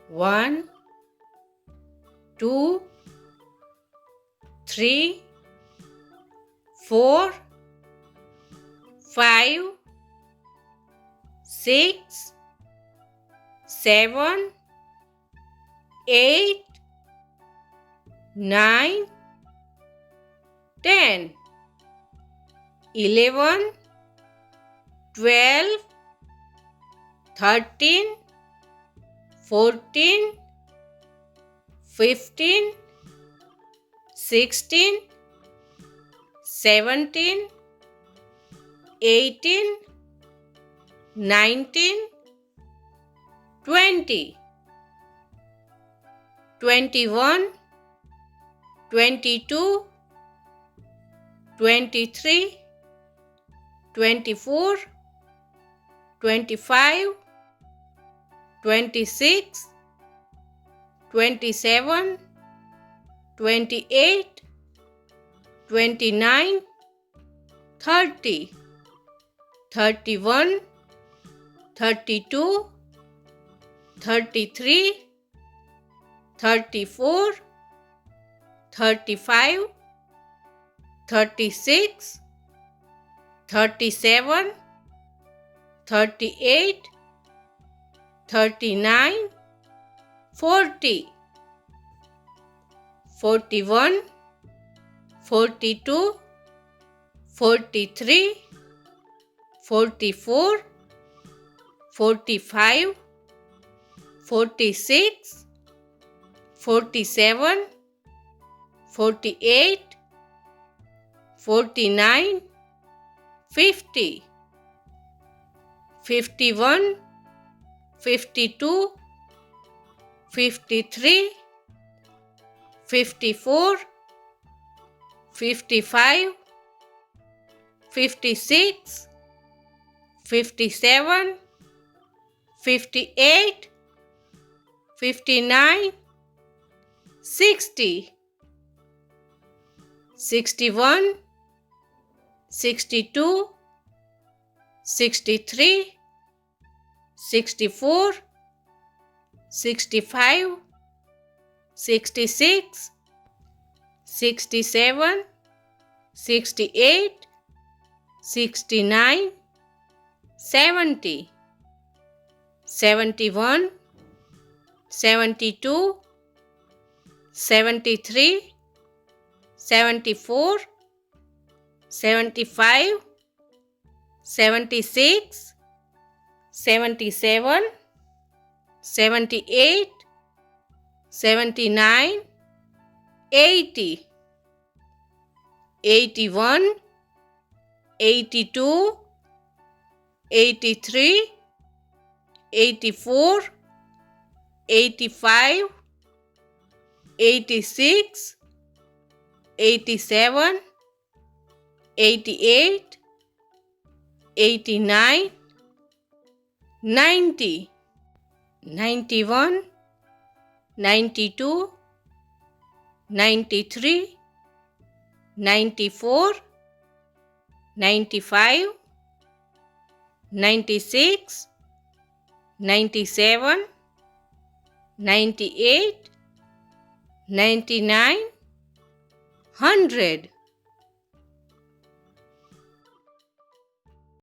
1, 2, 3, 4, 5, 6, 7, 8, 9, 10, 11, 12, 13, 14, 15, 16, 17, 18, 19, 20, 21, 22, 23, 24, 25, 26, 27, 28, 29, 30, 31, 32, 33, 34, 35, 36, 37, 38, 39, 40, 41, 42, 43, 44, 45, 46, 47, 48, 49, 50, 51, 52, 53, 54, 55, 56, 57, 58, 59, 60, 61, 62, 63, 64, 65, 66, 67, 68, 69, 70, 71, 72, 73, 74, 75, 76, 77, 78, 79, 80, 81, 82, 83, 84, 85, 86, 87, 88, 89, 90, 91, 92, 93, 94, 95, 96, 97, 98, 99, 100.